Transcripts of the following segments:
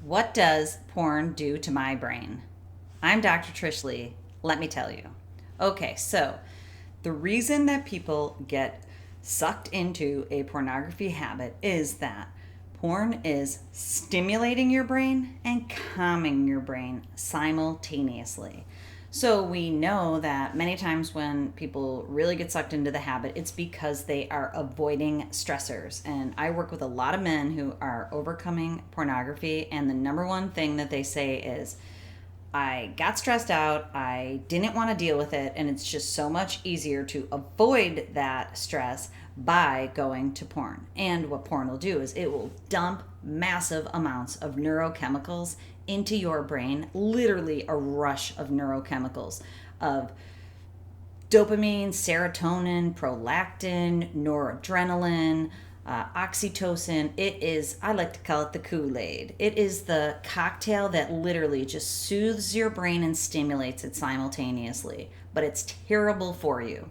What does porn do to my brain? I'm Dr. Trish Leigh. Let me tell you. Okay, so the reason that people get sucked into a pornography habit is that porn is stimulating your brain and calming your brain simultaneously. So we know that many times when people really get sucked into the habit, it's because they are avoiding stressors. And I work with a lot of men who are overcoming pornography, and the number one thing that they say is, I got stressed out, I didn't want to deal with it, and it's just so much easier to avoid that stress by going to porn. And what porn will do is it will dump massive amounts of neurochemicals into your brain, literally a rush of neurochemicals of dopamine, serotonin, prolactin, noradrenaline, oxytocin. It is, I like to call it the KoolAid. It is the cocktail that literally just soothes your brain and stimulates it simultaneously. But it's terrible for you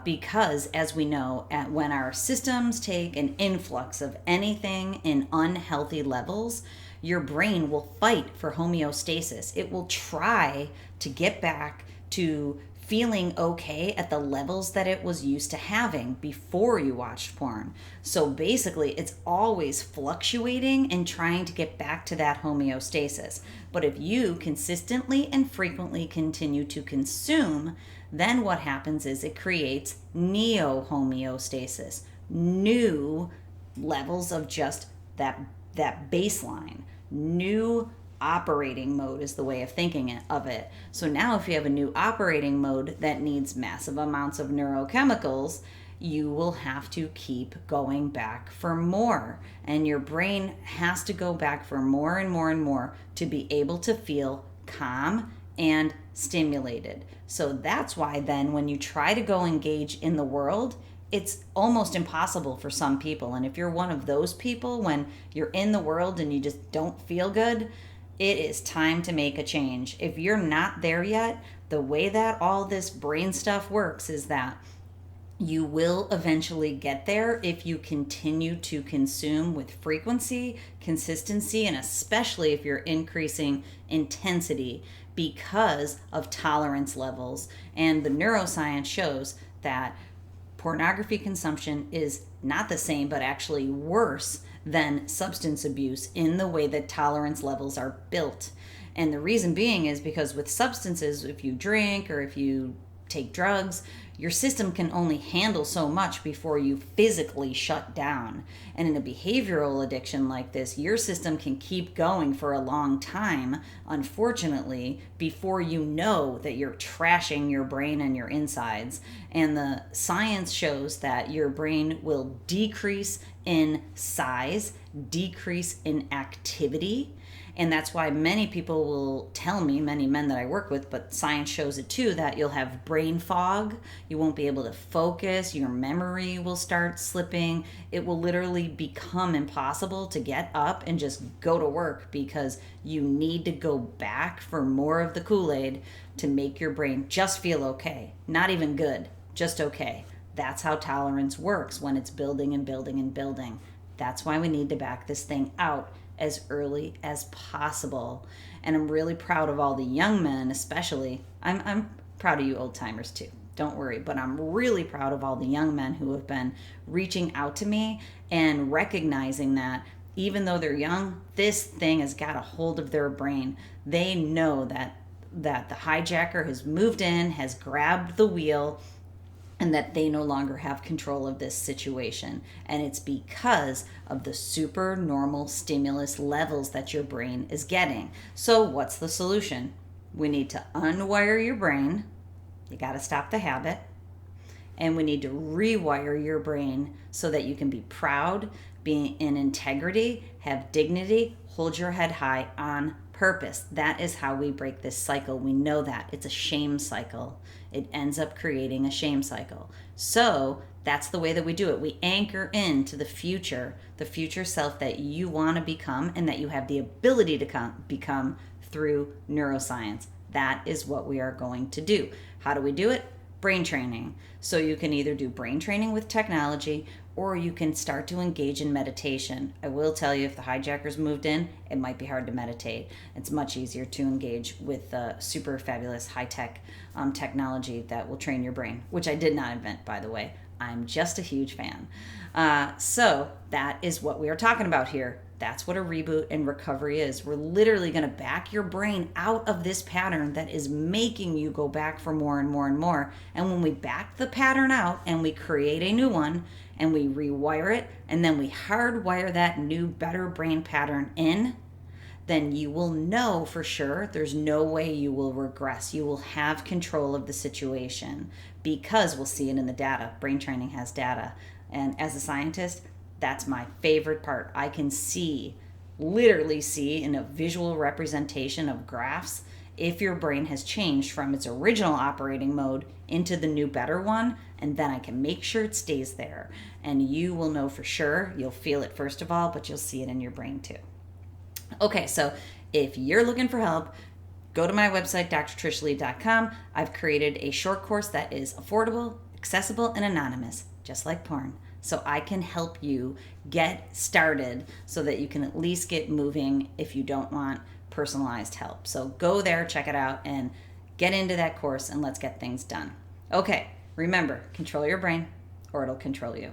because, as we know, when our systems take an influx of anything in unhealthy levels, your brain will fight for homeostasis. It will try to get back to feeling okay at the levels that it was used to having before you watched porn. So basically, it's always fluctuating and trying to get back to that homeostasis. But if you consistently and frequently continue to consume, then what happens is it creates neo-homeostasis, new levels of just that baseline, new operating mode is the way of thinking of it. So now if you have a new operating mode that needs massive amounts of neurochemicals, you will have to keep going back for more. And your brain has to go back for more and more and more to be able to feel calm and stimulated. So that's why then when you try to go engage in the world, it's almost impossible for some people. And if you're one of those people, when you're in the world and you just don't feel good, it is time to make a change. If you're not there yet, the way that all this brain stuff works is that you will eventually get there if you continue to consume with frequency, consistency, and especially if you're increasing intensity because of tolerance levels. And the neuroscience shows that pornography consumption is not the same, but actually worse than substance abuse in the way that tolerance levels are built. And the reason being is because with substances, if you drink or if you take drugs, your system can only handle so much before you physically shut down. And in a behavioral addiction like this, your system can keep going for a long time, unfortunately, before you know that you're trashing your brain and your insides. And the science shows that your brain will decrease in size, decrease in activity. And that's why many people will tell me, many men that I work with, but science shows it too, that you'll have brain fog. You won't be able to focus. Your memory will start slipping. It will literally become impossible to get up and just go to work because you need to go back for more of the KoolAid to make your brain just feel okay. Not even good, just okay. That's how tolerance works when it's building and building and building. That's why we need to back this thing out as early as possible. And I'm really proud of all the young men, especially. I'm proud of you old timers too. Don't worry, but I'm really proud of all the young men who have been reaching out to me and recognizing that even though they're young, this thing has got a hold of their brain. They know that the hijacker has moved in, has grabbed the wheel, and that they no longer have control of this situation. And it's because of the super normal stimulus levels that your brain is getting. So what's the solution? We need to unwire your brain. You got to stop the habit. And we need to rewire your brain so that you can be proud, be in integrity, have dignity, hold your head high on purpose. That is how we break this cycle. We know that. It's a shame cycle. It ends up creating a shame cycle. So that's the way that we do it. We anchor into the future self that you want to become and that you have the ability to become through neuroscience. That is what we are going to do. How do we do it? Brain training. So you can either do brain training with technology or you can start to engage in meditation. I will tell you, if the hijackers moved in, it might be hard to meditate. It's much easier to engage with super fabulous high-tech technology that will train your brain, which I did not invent, by the way. I'm just a huge fan. So that is what we are talking about here. That's what a reboot and recovery is. We're literally going to back your brain out of this pattern that is making you go back for more and more and more. And when we back the pattern out and we create a new one and we rewire it and then we hardwire that new, better brain pattern in, then you will know for sure there's no way you will regress. You will have control of the situation because we'll see it in the data. Brain training has data. And as a scientist, that's my favorite part. I can literally see in a visual representation of graphs if your brain has changed from its original operating mode into the new, better one, and then I can make sure it stays there. And you will know for sure. You'll feel it first of all, but you'll see it in your brain too. Okay, so if you're looking for help, go to my website, drtrishleigh.com. I've created a short course that is affordable, accessible, and anonymous, just like porn. So I can help you get started so that you can at least get moving if you don't want personalized help. So go there, check it out, and get into that course, and let's get things done. Okay, remember, control your brain or it'll control you.